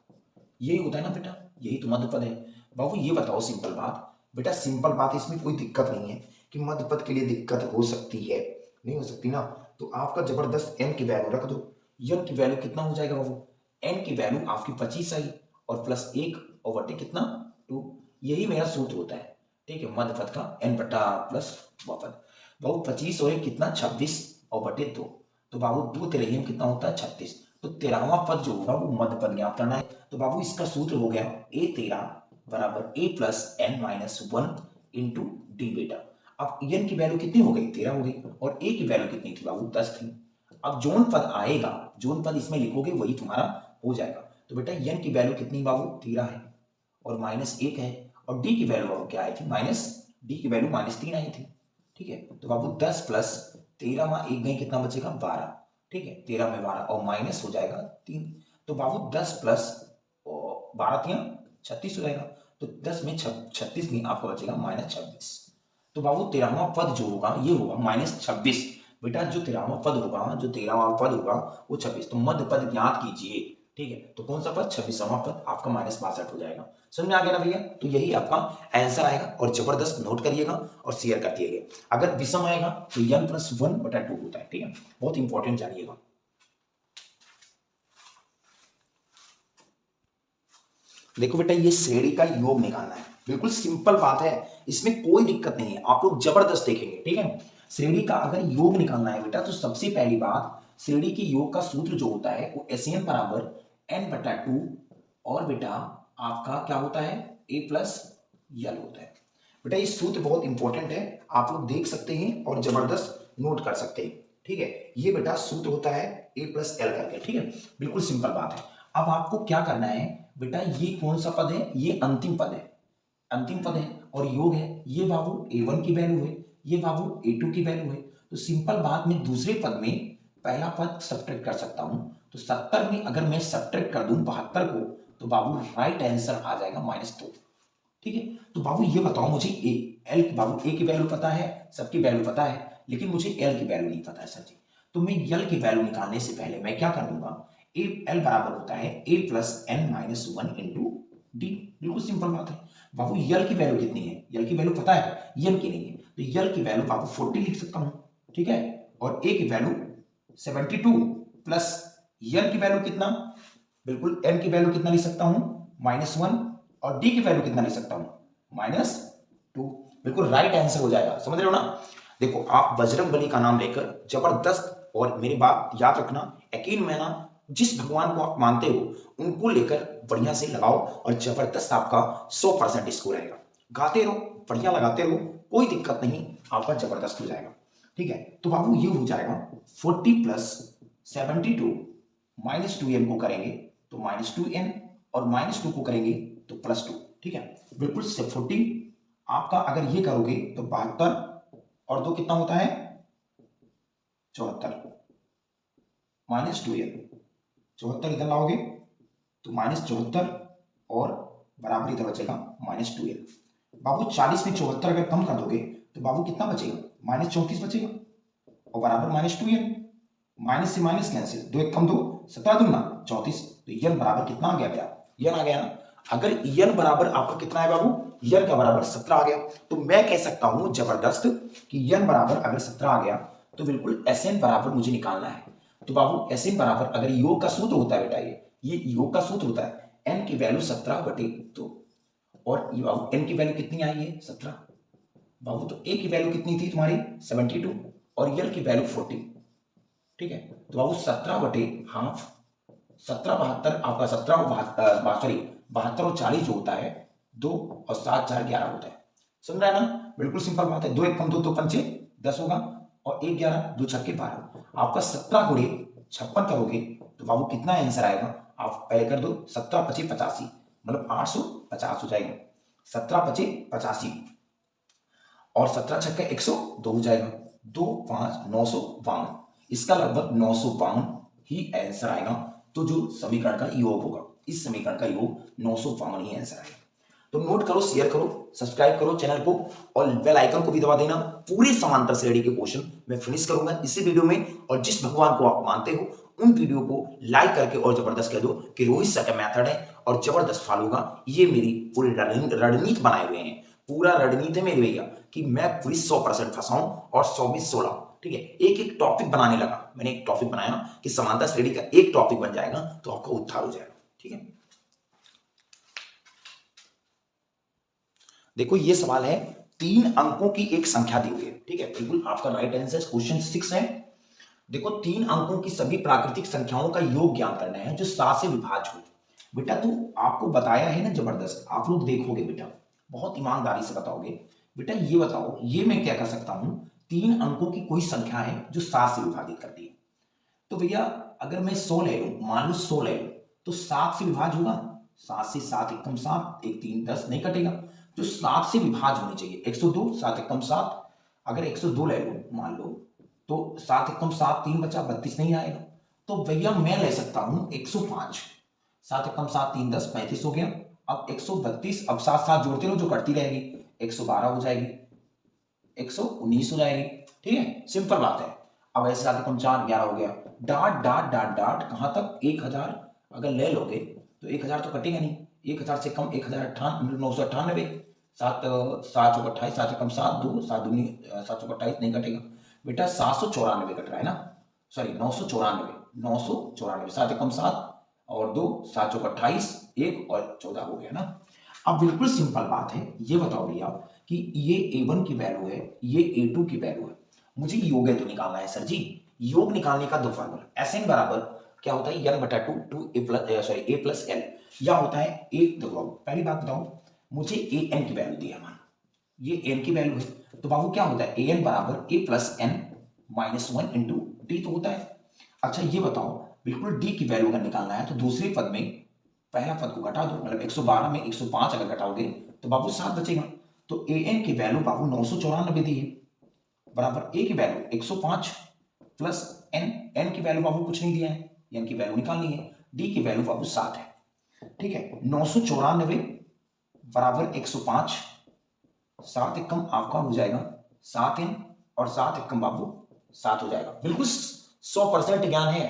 यही होता है ना बेटा, यही तो मध्य पद है। बाबू ये बताओ सिंपल बात, बेटा सिंपल बात, इसमें कोई दिक्कत नहीं है कि मध्य पद के लिए दिक्कत हो सकती है, नहीं हो सकती ना, तो आपका जबरदस्त n की वैल्यू रख दो, n की वैल्यू कितना हो जाएगा बाबू, n की वैल्यू आपकी 25 आई, और +1 और बटे कितना 2, यही मेरा सूत्र होता है, ठीक है, मध्य पद का n बटा प्लस वह पद। बाबू 25 और 1 कितना 26 और बटे 2, तो बाबू 2 तेरह कितना होता है 36, तो 13वां पद जो होगा वो मध्य पद ज्ञात करना है। तो बाबू इसका सूत्र हो गया a13 बराबर a plus n-1 into D बेटा। अब n की वैल्यू कितनी हो गई, 13 हो गई, और a की वैल्यू कितनी थी बाबू, 10 थी। अब जोन पद आएगा, जोन पद इसमें लिखोगे वही तुम्हारा हो जाएगा। तो बेटा n की वैल्यू कितनी बाबू 13 है, और -1 है, और d की वैल्यू बाबू क्या आई थी, डी की वैल्यू -3 आई थी, ठीक है। तो बाबू 10 प्लस 13 में 1 गई, कितना बचेगा 12, ठीक है, 13 में 12 और माइनस हो जाएगा 3, तो बाबू 10 प्लस 12 36 हो जाएगा, तो 10 में 36 में आपको बचेगा -26। तो बाबू 13वां पद जो होगा ये होगा -26, बेटा जो 13वां पद होगा, जो 13वां पद होगा वो 26, तो मध्य पद ज्ञात कीजिए, ठीक है, तो कौन सा पद, 26वां पद आपका -62 हो जाएगा। समझ में आ गया ना भैया, तो यही आपका आंसर आएगा, और जबरदस्त नोट करिएगा और शेयर कर दिएगा। अगर विषम आएगा तो n+1 बटा 2 होता है, ठीक है, बहुत इंपॉर्टेंट जानिएगा। देखो बेटा ये श्रेणी का योग निकालना है, बिल्कुल सिंपल बात है, इसमें कोई दिक्कत नहीं है, आप लोग जबरदस्त देखेंगे, ठीक है। श्रेणी का अगर योग निकालना है बेटा तो सबसे पहली बात, श्रेणी के योग का सूत्र जो होता है वो SN बराबर n/2, और बेटा आपका क्या होता है a प्लस यल होता है। बेटा ये सूत्र बहुत इंपॉर्टेंट है, आप लोग देख सकते हैं और जबरदस्त नोट कर सकते हैं, ठीक है। ये बेटा सूत्र होता है a प्लस एल करके, ठीक है, बिल्कुल सिंपल बात है। अब आपको क्या करना है बेटा, ये कौन सा पद है, ये अंतिम पद है, अंतिम पद है, और योग है, ये बाबू a1 की वैल्यू है, ये बाबू a2 की वैल्यू है, तो सिंपल बात में दूसरे पद में पहला पद सब्ट्रैक्ट कर सकता हूं, तो 70 में अगर मैं सब्ट्रैक्ट कर दूं 72 को, तो बाबू राइट आंसर आ जाएगा -2, ठीक है। तो बाबू ये बताओ मुझे एल की, बाबू ए की वैल्यू पता है, सबकी वैल्यू पता है, लेकिन मुझे एल की वैल्यू नहीं पता है सर जी, तो मैं एल की वैल्यू निकालने से पहले मैं क्या कर दूंगा, एल बराबर होता है a plus n-1 into D, बिल्कुल सिंपल बात है। बाबू यल की वैल्यू कितनी है, यल की वैल्यू पता है, यल की नहीं है, तो यल की वैल्यू बाबू 40 लिख सकता हूं, ठीक है, और ए की वैल्यू 72 प्लस यल की वैल्यू कितना, बिल्कुल n की वैल्यू कितना लिख सकता हूं -1, और डी की वैल्यू कितना लिख सकता हूं -2, बिल्कुल राइट आंसर हो जाएगा, समझ रहे हो ना। देखो आप बजरंगबली का नाम लेकर जबरदस्त, और मेरी बात याद रखना, यकीन मानना, जिस भगवान को आप मानते हो उनको लेकर बढ़िया से लगाओ और जबरदस्त आपका 100% स्कोर आएगा। गाते रहो, बढ़िया लगाते रहो, कोई दिक्कत नहीं, आपका जबरदस्त हो जाएगा, ठीक है। तो बाबू ये हो जाएगा 40 प्लस 72 -2n को करेंगे तो -2n, और -2 को करेंगे तो +2, ठीक है, बिल्कुल से 40 आपका अगर ये करोगे तो 72 और 2 कितना होता है 74 माइनस 2n। 74 इधर लाओगे तो माइनस 74 और बराबर इधर बचेगा माइनस 2n। बाबू 40 में 74 अगर कम कर दोगे तो बाबू कितना बचेगा माइनस 34 बचेगा और बराबर माइनस 2n। माइनस से माइनस कैंसिल, 2 1 कम 2 17 दूना 34। तो n बराबर कितना आ गया भैया, n आ गया ना। अगर n बराबर आपका कितना है बाबू, n का बराबर 17 आ गया, तो मैं कह सकता हूं जबरदस्त कि n बराबर अगर 17 आ गया तो बिल्कुल Sn बराबर मुझे निकालना है। तो बाबू Sn बराबर, अगर योग का सूत्र होता है बेटा, ये योग का सूत्र होता है, n की वैल्यू 17 बटे 2 और ये बाबू n की वैल्यू कितनी आई है 17 बाबू, तो a की वैल्यू कितनी थी तुम्हारी 72 और l की वैल्यू 40। ठीक है, तो बाबू 17 बटे हाफ 17 72 आपका 17 सॉरी 72 और 40 जो होता है 2 और 7 4 11 होता है। समझ रहा है ना, बिल्कुल सिंपल बात है। 2 1 कम 2 तो 5 10 होगा और 1 11 2 छक्के 12। आपका 17 गुणे 56 करोगे तो बाबू कितना आंसर आएगा, आप पहले कर दो 17 25 85 मतलब 850 हो जाएगा। 17 25 85 और 17 छक्के 102 हो जाएगा। 2 5 952, इसका लगभग 952 ही आंसर आएगा। तो जो समीकरण का योग होगा, इस समीकरण का योग 952 ही आंसर आएगा। तो नोट करो, शेयर करो, सब्सक्राइब करो चैनल को और बेल आइकन को भी दबा देना। पूरे समांतर श्रेणी के क्वेश्चन मैं फिनिश करूंगा इसी वीडियो में, और जिस भगवान को आप मानते हो उन वीडियो को लाइक करके और जबरदस्त कह दो कि रोहित सर का मेथड है और जबरदस्त फॉलो होगा। ये मेरी पूरी रणनीति बनाए हुए हैं, पूरा रणनीति है मेरी भैया कि मैं पूरी 100% फंसाऊं और 100 में 16। ठीक है, एक एक टॉपिक बनाने लगा, मैंने एक टॉपिक बनाया कि समांतर श्रेणी का एक टॉपिक बन जाएगा तो आपका उद्धार हो जाएगा। ठीक है, देखो ये सवाल है, 3 अंकों की एक संख्या दी हुई है। ठीक है, बिल्कुल आपका राइट आंसर क्वेश्चन 6 है। देखो 3 अंकों की सभी प्राकृतिक संख्याओं का योग ज्ञात करना है जो 7 से विभाज्य हो। बेटा तो आपको बताया है ना जबरदस्त, आप लोग देखोगे बेटा, बहुत ईमानदारी से बताओगे। बेटा ये बताओ, ये मैं क्या कर सकता हूं, 3 अंकों की कोई संख्या है जो 7 से विभाजित करती है। तो भैया अगर मैं 100 ले लूं, मान लो 100 ले लूं, तो 7 से विभाज्य होगा। 7 से 7 एकम 7, 1 3 10 नहीं कटेगा, जो 7 से विभाज्य होनी चाहिए। 102 7 एकम 7, अगर 102 ले लो मान लो, तो 7 एकम 7 3 बचा 32 नहीं आएगा। तो भैया मैं ले सकता हूं 105, 7 एकम 7 3 10 35 हो गया। अब 132, अब 7 7 जोड़ते रहो जो कटती रहेगी, 112 हो जाएगी, 119 हो जाएगी। ठीक है, सिंपल बात है। अब ऐसे 7 एकम 4 11 हो गया, डाट डाट डाट डाट कहां तक 1000 अगर ले लोगे तो 1000 तो कटेगा नहीं, 1000 से कम 1098 998, 7 7 चौक 28, 7 एकम 7 2 7 दूनी 7 चौक 28 नहीं कटेगा बेटा, 794 कट रहा है ना, सॉरी 994 7 एकम 7 और 2 7 चौक 28 1 और 14 हो गया ना। अब बिल्कुल सिंपल बात है, ये बताओ भैया कि ये A1 की वैल्यू है, ये A2 की वैल्यू है, मुझे योग है तो निकालना है सर जी। योग निकालने का 2 फार्मूला, Sn बराबर क्या होता है n बटा 2 a प्लस l, या होता है एक। देखो पहली बात बताओ, मुझे an की वैल्यू दी है, मान ये n की वैल्यू है, तो बाबू क्या होता है an बराबर a plus n minus 1 into D तो होता है। अच्छा ये बताओ, बिल्कुल d की वैल्यू अगर निकालना है तो दूसरे पद में पहला पद को घटा दो, मतलब 112 में 105 अगर घटाओगे तो बाबू 7 बचेगा। तो an की वैल्यू बाबू 994 दी है, बराबर a की वैल्यू 105 प्लस n की वैल्यू बाबू कुछ नहीं दिया है, n की वैल्यू निकालनी है, d की वैल्यू बाबू 7 है। ठीक है, 994 बराबर 105, 7 एकम आपका हो जाएगा 7n और 7 एकम बाबू 7 हो जाएगा। बिल्कुल 100% ज्ञान है,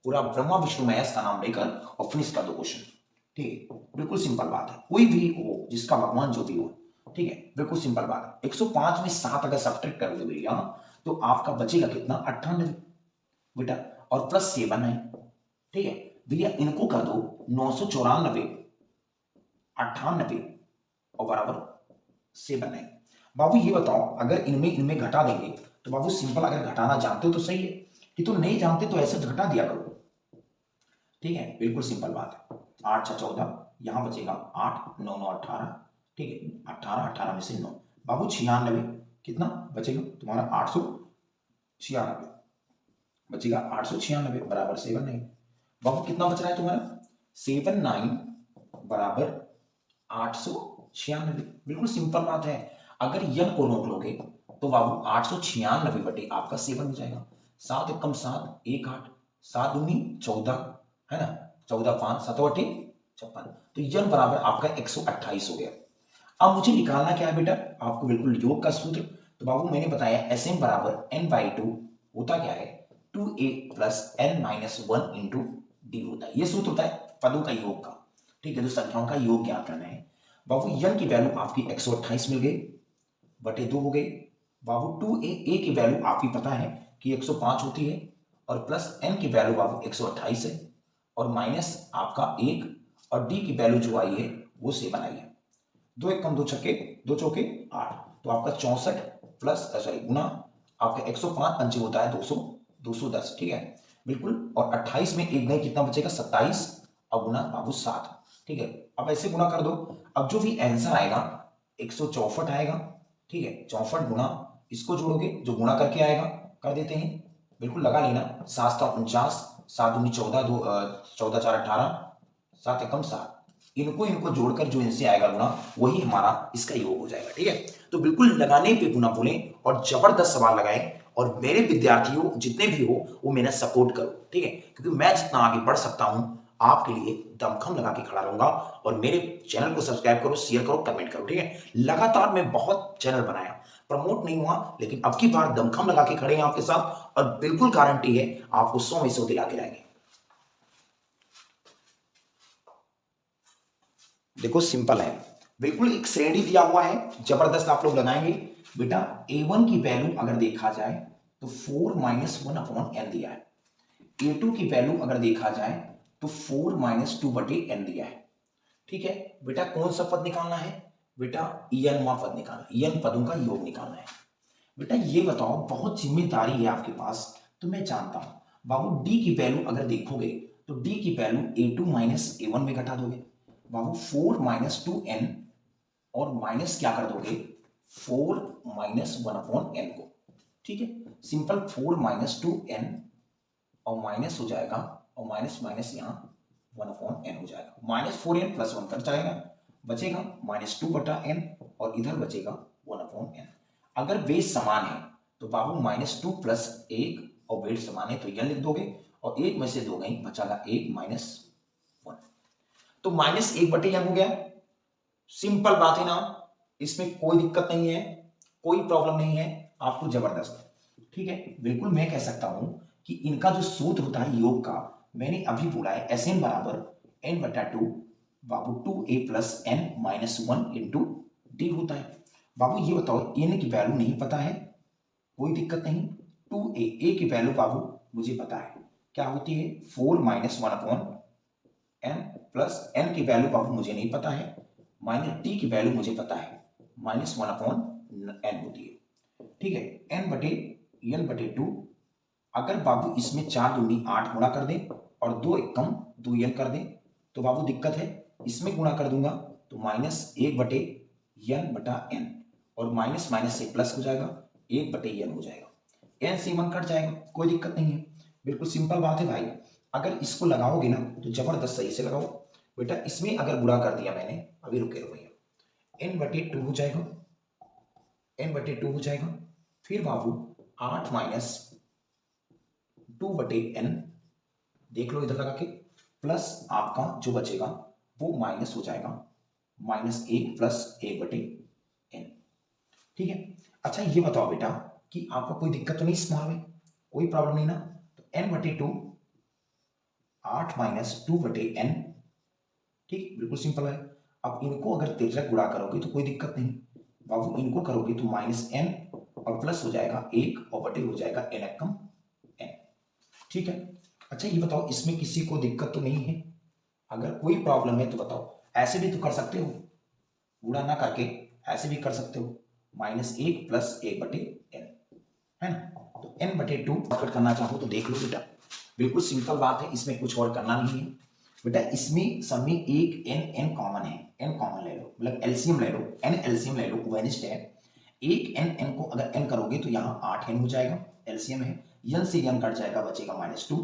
पूरा ब्रह्मा विष्णु महेश का नाम लेकर और फिनिश कर दो क्वेश्चन। ठीक है, बिल्कुल सिंपल बात है, कोई भी हो जिसका भगवान जो भी हो। ठीक है, बिल्कुल सिंपल बात है। 105 में 7 अगर सब्ट्रैक्ट करोगे भैया तो आपका बचेगा कितना 98 बेटा, और प्लस 7 है। ठीक है भैया, इनको कर दो 994 98 और बराबर 7 है। बाबू ये बताओ, अगर इनमें घटा देंगे तो बाबू सिंपल, अगर घटाना जानते हो तो सही है, कि तो नहीं जानते तो ऐसे घटा दिया करो। ठीक है, बिल्कुल सिंपल बात है। 8 6 14, यहां बचेगा 8 9 9 18। ठीक है, 18 18 में से 9 बाबू 96, कितना बचेगा तुम्हारा 896 बचेगा, 896 बराबर 7 नहीं। बाबू कितना बच रहा है तुम्हारा 79 बराबर 896। बिल्कुल सिंपल बात है। अगर यन को नोट लोगे तो बाबू 896 बटे आपका 7 हो जाएगा। 7 एकम 7, 1 8, 7 दूनी 14, है ना, 14 5 7 बटे 56, तो n बराबर आपका 128 हो गया। अब मुझे निकालना क्या है बेटा, आपको बिल्कुल योग का सूत्र, तो बाबू मैंने बताया Sm बराबर n/2 होता क्या है, 2a plus n minus 1 into D होता है। ये सूत्र होता है पदों का योग का, ठीक है, जो संख्याओं का योग ज्ञात करना है। बाबू n की वैल्यू आपकी 128 मिल गई बटे 2 हो गई। बाबू 2a की वैल्यू आपकी पता है कि 105 होती है, और प्लस n की वैल्यू बाबू 128 है, और माइनस आपका 1, और d की वैल्यू जो आई है वो 7 आई है। 2 एकम 2 छक्के 2 चौके 8, तो आपका 64 प्लस सॉरी गुना आपका 105 पंचे होता है 200, 210, ठीक है बिल्कुल, और 28 में एक गए कितना बचेगा 27, और गुना बाबू 7, ठीक है। अब ऐसे गुना कर दो, अब जो भी आंसर आएगा 164 आएगा, ठीक है, 64 गुना इसको जोड़ोगे जो गुणा करके आएगा, कर देते हैं, बिल्कुल लगा लेना, 7 49, 7 दूनी 14, 14 4 18, 7 एकम 7, इनको जोड़कर जो इनसे आएगा गुना वही हमारा इसका योग हो जाएगा, ठीक है। तो बिल्कुल लगाने पे गुना बोलें और जबरदस्त सवाल लगाएं, और मेरे विद्यार्थियों जितने भी हो वो मेरा सपोर्ट करो, ठीक है, क्योंकि मैं जितना आगे बढ़ सकता हूं आपके लिए दमखम लगा के खड़ा रहूंगा। और मेरे चैनल को सब्सक्राइब करो, शेयर करो, कमेंट करो, ठीक है। लगातार मैं बहुत चैनल बनाया, प्रमोट नहीं हुआ, लेकिन अब की बार दमखम लगा के खड़े हैं आपके साथ, और बिल्कुल गारंटी है आपको 100 में 100 दिला के लाएंगे। देखो सिंपल है, बिल्कुल एक श्रेणी दिया हुआ है, जबरदस्त आप लोग लगाएंगे बेटा। a1 की वैल्यू अगर देखा जाए तो 4 माइनस 1 अपॉन n दिया है। a2 की वैल्यू अगर देखा जाए तो 4 माइनस 2 बटे n दिया है, ठीक है बेटा। कौन सा पद निकालना है बेटा, n पद निकालना, n पदों का योग निकालना है बेटा। ये बताओ, बहुत जिम्मेदारी है आपके पास, तो मैं जानता हूं बाबू d की वैल्यू अगर देखोगे तो d की वैल्यू a2 माइनस a1 में घटा दोगे बाबू, 4 माइनस 2n, और माइनस क्या कर दोगे 4 माइनस 1 अपॉन n को, ठीक है सिंपल। 4 माइनस 2n और माइनस हो जाएगा, और माइनस माइनस यहाँ 1 अपॉन n हो जाएगा, माइनस 4n प्लस 1 कट जाएगा, बचेगा माइनस 2 बटा n, और इधर बचेगा 1 अपॉन n। अगर बेस समान है तो बाबू माइनस 2 प्लस 1, और बेस समान है तो यह लिख दोगे, और 1 में से 2 गई, बचागा 1 माइनस 1, तो माइनस 1 बटे n हो गया। सिंपल बात है ना, इसमें कोई दिक्कत नहीं है, कोई प्रॉब्लम नहीं है आपको, जबरदस्त, ठीक है। बिल्कुल मैं कह सकता हूं कि इनका जो सूत्र होता है योग का, मैंने अभी बोला है Sm बराबर n बटा 2 बाबू 2a plus n minus 1 into D होता है। बाबू ये बताओ, n की वैल्यू नहीं पता है, कोई दिक्कत नहीं, 2a की वैल्यू बाबू मुझे पता है क्या होती है, 4 minus 1 upon n, plus n की वैल्यू बाबू मुझे नहीं पता है, माइनस टी की वैल्यू मुझे पता है, माइनस 1 अपॉन n होती है, ठीक है। n बटे 2, अगर बाबू इसमें 4 दूनी 8 गुणा कर दें, और 2 एकम 2n कर दें, तो बाबू दिक्कत है, इसमें गुणा कर दूंगा तो माइनस 1 बटे n बटा n, और माइनस माइनस से प्लस हो जाएगा, 1 बटे n हो जाएगा, n से 1 कट जाएगा, कोई दिक्कत नहीं है, बिल्कुल सिंपल बात है भाई। अगर इसको लगाओगे ना तो जबरदस्त सही से लगाओ बेटा। इसमें अगर गुणा कर दिया मैंने, अभी रुके रहो भैया, n बटे 2 हो जाएगा, n बटे 2 हो जाएगा, फिर बाबू 8 माइनस 2 बटे n, देख लो इधर लगा के, प्लस आपका जो बचेगा वो माइनस हो जाएगा, माइनस 1 प्लस 1 बटे n, ठीक है। अच्छा ये बताओ बेटा कि आपको कोई दिक्कत तो नहीं स्मॉल में, कोई प्रॉब्लम नहीं ना, तो n बटे 2 8 माइनस 2 बटे n, ठीक बिल्कुल सिंपल है। अब इनको अगर तिरछा गुणा करोगे तो कोई दिक्कत नहीं बाबू, इनको करोगे तो माइनस n और प्लस हो जाएगा 1, और बटे हो जाएगा n एकम n, ठीक है। अच्छा ये बताओ, इसमें किसी को दिक्कत तो नहीं है, अगर कोई प्रॉब्लम है तो बताओ। ऐसे भी तो कर सकते हो, गुणा ना करके ऐसे भी कर सकते हो, माइनस 1 प्लस 1 बटे n, है ना। तो n बटे 2 करना चाहो तो देख लो बेटा, बिल्कुल सिंपल बात है, इसमें कुछ और करना नहीं है बेटा। इसमें सब में एक n कॉमन है, n कॉमन ले लो, मतलब एलसीएम ले लो, n एलसीएम ले लो, वेनिस्ट है। एक n को अगर n करोगे तो यहाँ 8n हो जाएगा, एलसीएम है, n से n कट जाएगा, बचेगा माइनस 2,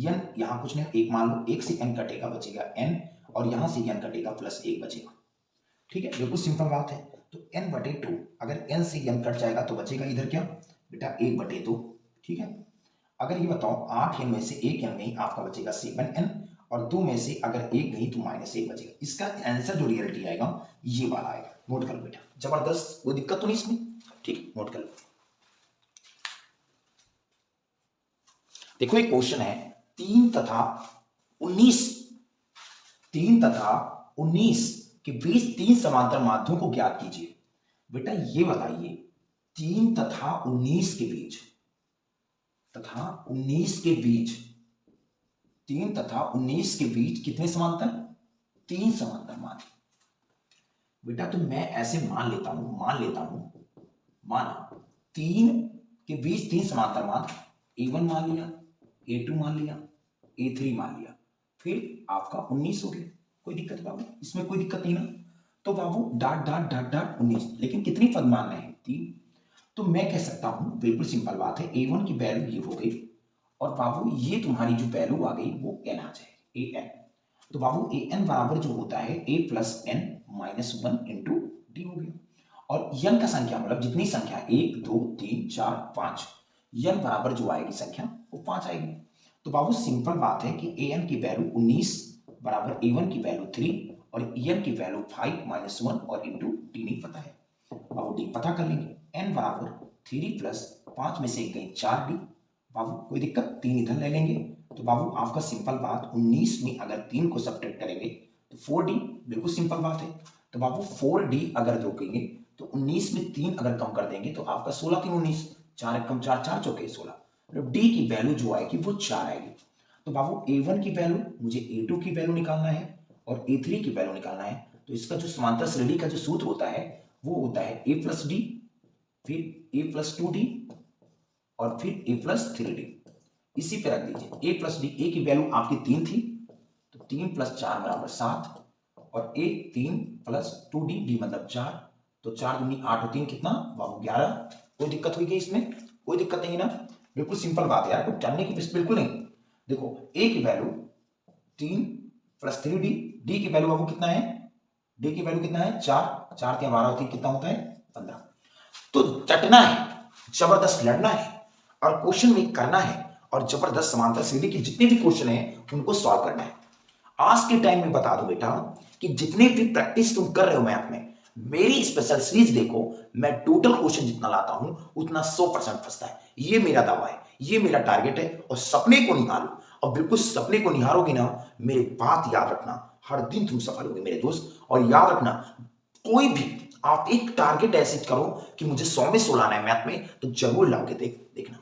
n यहाँ कुछ नहीं, एक मान लो, 1 से n कटेगा, बचेगा n, और यहाँ से n कटेगा, प्लस 1 बचेगा, ठीक है, बिल्कुल सिंपल बात है। तो n/2, अगर n से n कट जाएगा तो बचेगा इधर क्या बेटा 1/2, ठीक है। अगर ये बताओ 8n में से 1n में आपका बचेगा 7n, और 2 में से अगर 1 नहीं तो -1 बचेगा। इसका आंसर जो रियलिटी आएगा ये वाला आएगा। नोट कर लो बेटा, जबरदस्त, कोई दिक्कत तो नहीं इसमें, ठीक, नोट कर लो। देखो एक क्वेश्चन है 3 तथा 19 के बीच 3 समांतर माध्यमों को ज्ञात कीजिए। बेटा ये बताइए 3 तथा 19 के बीच 3 तथा 19 के बीच कितने समांतर, 3 समांतर माध्यम। बेटा तो मैं ऐसे मान लेता हूं माना 3 के बीच 3 समांतर माध्यम, A1 मान लिया, A2 मान लिया, A3 मान लिया, फिर आपका 19 हो गया। कोई दिक्कत बाबू, इसमें कोई दिक्कत नहीं ना। तो बाबू डॉट डॉट डॉट डॉट 19, लेकिन कितनी पद मान रहे हैं 3। तो मैं कह सकता हूं बिल्कुल सिंपल बात है, A1 की वैल्यू ये हो गई, और बाबू ये तुम्हारी जो वैल्यू आ गई वो n आ जाएगी, an। तो बाबू an बराबर जो होता है a plus n minus 1 into D हो गया। और n का संख्या मतलब जितनी संख्या 1 2 3 4 5, n बराबर जो आएगी संख्या वो 5 आएगी। तो बाबू सिंपल बात है कि an की वैल्यू 19 बराबर a1 की वैल्यू 3 और en की वैल्यू 5 माइनस 1 और इंटू डी नहीं पता है, बाबू डी पता कर लेंगे। n बराबर 3 प्लस 5 में से एक गई 4 डी, बाबू कोई दिक्कत, 3 इधर ले लेंगे। तो बाबू आपका सिंपल बात 19 में अगर 3 को सब्ट्रैक्ट करेंगे तो 4d, बिल्कुल सिंपल बात है। तो बाबू 4d अगर रोकेंगे तो 19 में 3 अगर कम कर देंगे तो आपका 16 3 19, 4 1 कम 4 4 चौके 16, मतलब d की वैल्यू जो आएगी वो 4 आएगी। तो बाबू a1 की वैल्यू मुझे a2 की वैल्यू निकालना है और a3 की वैल्यू निकालना है। तो इसका जो समांतर श्रेणी का जो सूत्र होता है वो होता है a प्लस डी, फिर a प्लस 2d और फिर a प्लस 3d। इसी पे रख दीजिए a प्लस डी, a की वैल्यू आपकी 3 थी तो 3 प्लस 4 बराबर 7, और a 3 प्लस 2d, d मतलब 4, तो 4 दूनी 8 और 3 कितना बाबू 11। कोई दिक्कत हुई क्या इसमें, कोई दिक्कत नहीं ना, बिल्कुल सिंपल बात है यार, कोई करने की बिल्कुल नहीं। देखो a की वैल्यू 3 प्लस 3d, d की वैल्यू बाबू कितना है, d की वैल्यू कितना है 4, 4 के 12 होती है कितना होता है 15। तो चटना है, जबरदस्त लड़ना है और क्वेश्चन में करना है, और जबरदस्त समांतर श्रेणी के जितने भी क्वेश्चन हैं उनको सॉल्व करना है। आज के टाइम में बता दो बेटा कि जितने भी प्रैक्टिस तुम कर रहे हो मैथ में, मेरी स्पेशल सीरीज देखो, मैं टोटल क्वेश्चन जितना लाता हूं उतना 100% फंसता है। ये मेरा दावा है, ये मेरा टारगेट है, और सपने को निहारो, और बिल्कुल सपने को निहारोगे ना, मेरी बात याद रखना, हर दिन तुम सफल होगे मेरे दोस्त। और याद रखना कोई भी आप एक टारगेट ऐसे करो कि मुझे 100 में 100 लाना है मैथ में, तो जरूर लाओगे, देखना।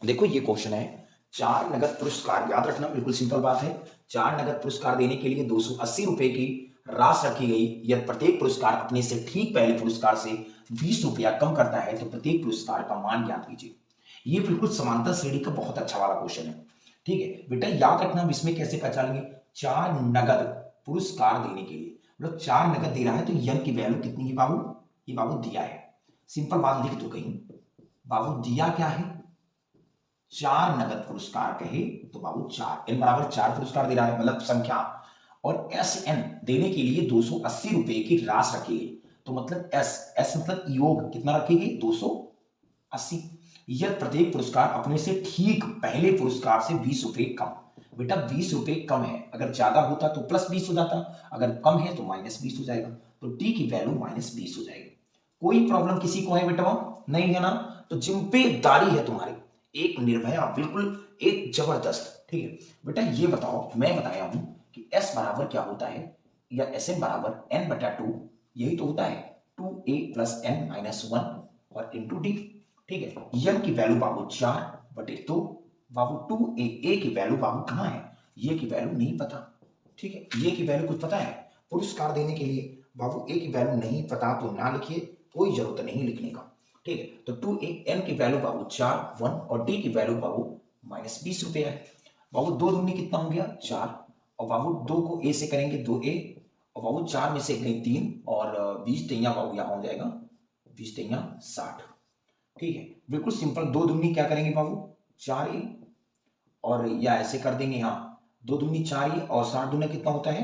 देखो ये क्वेश्चन है 4 नगद पुरस्कार, याद रखना बिल्कुल सिंपल बात है। 4 नगद पुरस्कार देने के लिए 280 रुपए की राशि रखी गई। यदि प्रत्येक पुरस्कार अपने से ठीक पहले पुरस्कार से 20 रुपया कम करता है तो प्रत्येक पुरस्कार का मान ज्ञात कीजिए। ये बिल्कुल समांतर श्रेणी का बहुत अच्छा वाला क्वेश्चन है, ठीक है बेटा। याद रखना इसमें कैसे पहचानेंगे, 4 नगद पुरस्कार देने के लिए, मतलब 4 नगद दे रहा है तो n की वैल्यू कितनी है बाबू, ये बाबू दिया है, सिंपल बात लिख दो कहीं, बाबू दिया क्या है 4 नगद पुरस्कार कहे तो बाबू 4, n बराबर 4 पुरस्कार दे रहा है मतलब संख्या, और SN देने के लिए 280 रुपए की राशि रखी गई। तो मतलब S मतलब योग कितना रखी गई 280। यह प्रत्येक पुरस्कार अपने से ठीक पहले पुरस्कार से 20 रुपए कम, बेटा 20 रुपए कम है, अगर ज्यादा होता तो प्लस 20 हो जाता, अगर कम है तो माइनस 20 हो जाएगा, तो टी की वैल्यू -20 हो जाएगी। कोई प्रॉब्लम किसी को है बेटा, नहीं है ना। तो जिम्मेदारी है तुम्हारी, एक निर्भया, बिल्कुल एक जबरदस्त, ठीक है बेटा। ये बताओ, मैं बताया हूं कि S बराबर क्या होता है, या Sn बराबर n/2, यही तो होता है 2a प्लस n माइनस 1 और इंटू डी, ठीक है। n की वैल्यू बाबू 4/2, बाबू 2a की वैल्यू बाबू कहाँ है, ये की वैल्यू नहीं पता, ठीक है। ये की वैल्यू कुछ पता है पुरस्कार देने के लिए, बाबू a की वैल्यू नहीं पता तो ना लिखिए, कोई जरूरत नहीं लिखने का, ठीक है। तो 2n की वैल्यू बाबू 4 1 और d की वैल्यू बाबू -20 रुपए है। बाबू 2 दूनी कितना हो गया 4, और बाबू 2 को a से करेंगे 2a, और बाबू 4 में से गई 3 और 20 तैया बाबू यहाँ हो जाएगा 20 तैया 60, ठीक है। बिल्कुल सिंपल, 2 दूनी क्या करेंगे बाबू 4a, और या ऐसे कर देंगे यहाँ 2 दूनी 4a और 60 दूना कितना होता है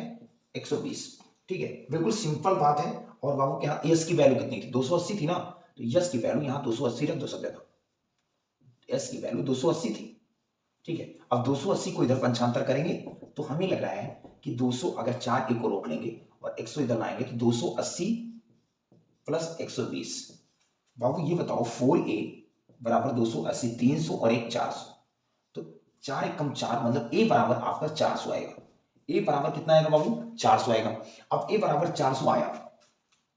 120। ठीक है, बिल्कुल सिंपल बात है। और बाबू क्या यस की वैल्यू कितनी थी? 280 थी ना, तो यस की वैल्यू यहाँ 280 रख दो सब जगह, एस की वैल्यू 280 थी। ठीक है, अब 280 को इधर पंचांतर करेंगे तो हमें लग रहा है कि 200, अगर 4 ए को रोक लेंगे और 100 इधर लाएंगे तो 280 प्लस 120। बाबू ये बताओ 4a बराबर 280, 300 और 1 400, तो 4 एक कम 4 मतलब a बराबर आपका 400 आएगा। a बराबर कितना आएगा बाबू? 400 आएगा। अब a बराबर 400 आया,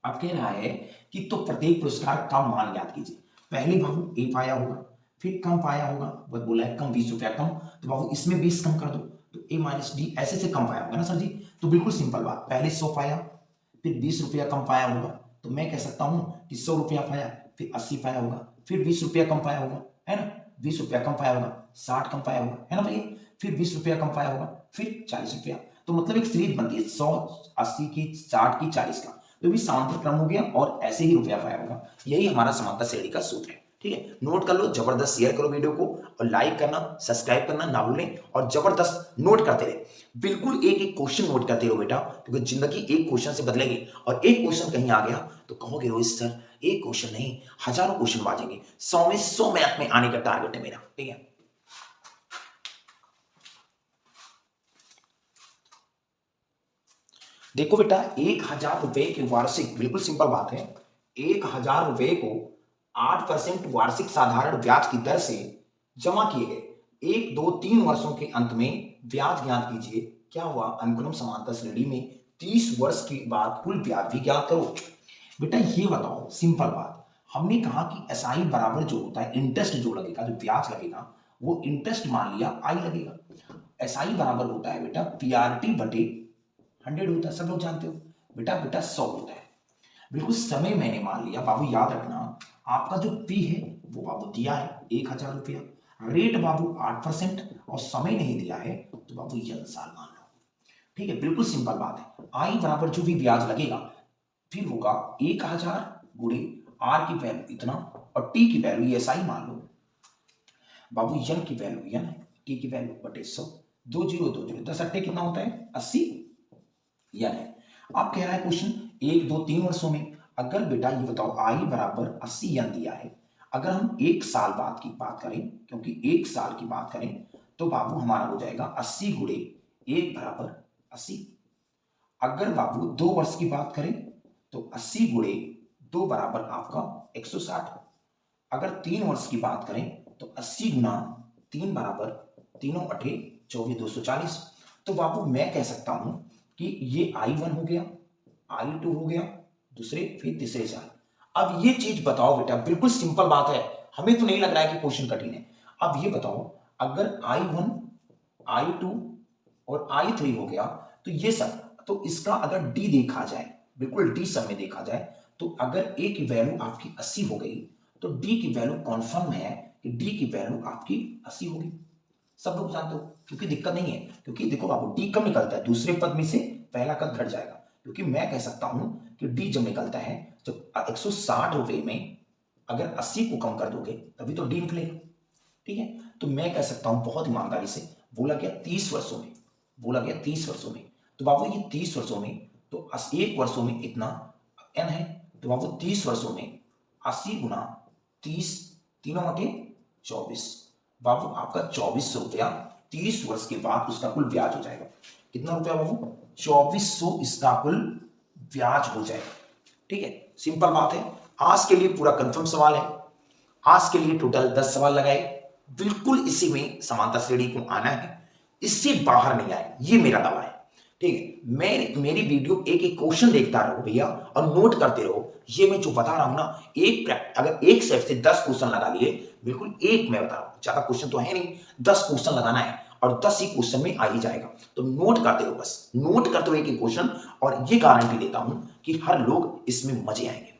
अब कह रहा है कि तो प्रत्येक पुरस्कार का मान ज्ञात कीजिए। पहले बाबू a पाया होगा, फिर कम पाया होगा, बस बोला है कम 20 रुपया कम, तो बाबू इसमें 20 कम कर दो, तो a माइनस डी ऐसे से कम पाया होगा ना सर जी। तो बिल्कुल सिंपल बात, पहले 100 पाया, फिर 20 रुपया कम पाया होगा, तो मैं कह सकता हूं कि 100 रुपया पाया, फिर 80 पाया होगा, फिर 20 रुपया कम पाया होगा, है ना, 20 रुपया कम पाया होगा, 60 कम पाया होगा, है ना भैया, फिर 20 रुपया कम पाया होगा, फिर 40 रुपया। तो मतलब एक सीरीज बनती है 100, 80 की, 60 की, 40 का, तो भी समांतर क्रम हो गया और ऐसे ही रुपया पाया होगा। यही हमारा समांतर श्रेणी का सूत्र है। ठीक है, नोट कर लो, जबरदस्त शेयर करो वीडियो को और लाइक करना, सब्सक्राइब करना ना भूलें और जबरदस्त नोट करते रहे। बिल्कुल एक एक क्वेश्चन नोट करते रहो बेटा, क्योंकि जिंदगी एक क्वेश्चन से बदलेगी और एक क्वेश्चन कहीं आ गया तो कहोगे रोहित सर एक क्वेश्चन नहीं हजारों क्वेश्चन बाजेंगे। 100 में 100 मैथ में आने का टारगेट है मेरा। ठीक है, देखो बेटा 1000 रुपए की वार्षिक, बिल्कुल सिंपल बात है, 1000 रुपए को 8% वार्षिक साधारण ब्याज की दर से जमा किए गए 1, 2, 3 वर्षों के अंत में ब्याज ज्ञात कीजिए। क्या हुआ? अनुक्रम समांतर श्रेणी में 30 वर्ष के बाद कुल ब्याज भी ज्ञात करो। बेटा ये बताओ सिंपल बात, हमने कहा कि एसआई बराबर जो होता है इंटरेस्ट जो लगेगा, जो ब्याज लगेगा वो इंटरेस्ट मान लिया आई लगेगा। एसआई बराबर होता है बेटा पीआरटी बटे 100 होता है, सब लोग जानते हो बेटा, बेटा 100 होता है। बिल्कुल समय मैंने मान लिया बाबू, याद रखना आपका जो पी है वो बाबू दिया है 1000 रुपया, रेट बाबू 8% और समय नहीं दिया है तो बाबू ये साल मान लो। ठीक है, बिल्कुल सिंपल बात है। आई बराबर जो भी ब्याज लगेगा फिर होगा 1000 गुणे आर की वैल्यू इतना और टी की वैल्यू एस आई मान लो बाबू, यन की वैल्यू यन, टी की वैल्यू बटे 100, 2 0 2 0, 10 अट्ठे कितना होता है 80 यन है। अब कह रहा है क्वेश्चन 1, 2, 3 वर्षों में, अगर बेटा ये बताओ आई बराबर 80 यन दिया है, अगर हम 1 साल बाद की बात करें, क्योंकि 1 साल की बात करें तो बाबू हमारा हो जाएगा 80 गुणे 1 बराबर 80। अगर बाबू 2 वर्ष की बात करें तो 80 गुणे 2 बराबर आपका 160। अगर 3 वर्ष की बात करें तो 80 गुना 3 बराबर 3 अठे 24 240। तो बाबू मैं कह सकता हूं कि ये I1 हो गया, I2 हो गया, दूसरे फिर तीसरे साल। अब ये चीज बताओ बेटा, बिल्कुल सिंपल बात है, हमें तो नहीं लग रहा है कि क्वेश्चन कठिन है। अब ये बताओ अगर I1, I2 और I3 हो गया तो ये सब, तो इसका अगर D देखा जाए, बिल्कुल D सब में देखा जाए, तो अगर A की वैल्यू आपकी 80 हो गई तो D की वैल्यू कॉन्फर्म है कि D की वैल्यू आपकी 80 होगी। सब लोग जानते हो, क्योंकि दिक्कत नहीं है, क्योंकि देखो बाबू D कब निकलता है, दूसरे पद में से पहला पद घट जाएगा, क्योंकि मैं कह सकता हूं कि D जब निकलता है जब 160 रुपए में अगर 80 को कम कर दोगे तभी तो D निकलेगा। ठीक है, तो मैं कह सकता हूं बहुत ईमानदारी से, बोला गया 30 वर्षों में, बोला गया 30 वर्षों में, तो बाबू ये 30 वर्षों में तो 1 वर्षों में इतना n है, तो बाबू 30 वर्षों में 80 गुना 30 3 बटे 24, बाबू आपका 2400 रुपया 30 वर्ष के बाद उसका कुल ब्याज हो जाएगा। कितना रुपया बाबू? 2400 इसका कुल ब्याज हो जाएगा। ठीक है, सिंपल बात है। आज के लिए पूरा कंफर्म सवाल है, आज के लिए टोटल 10 सवाल लगाए, बिल्कुल इसी में समांतर श्रेणी को आना है, इससे बाहर नहीं आए, ये मेरा दावा है। ठीक है, मेरी वीडियो एक एक क्वेश्चन देखता रहो भैया और नोट करते रहो। ये मैं जो बता रहा हूं ना, अगर एक सेट से 10 क्वेश्चन लगा लिए, बिल्कुल एक मैं बता रहा हूं, ज्यादा क्वेश्चन तो है नहीं, 10 क्वेश्चन लगाना है और 10 ही क्वेश्चन में आ ही जाएगा। तो नोट करते रहो, बस नोट करते रहो एक एक क्वेश्चन, और ये गारंटी देता हूं कि हर लोग इसमें मजे आएंगे।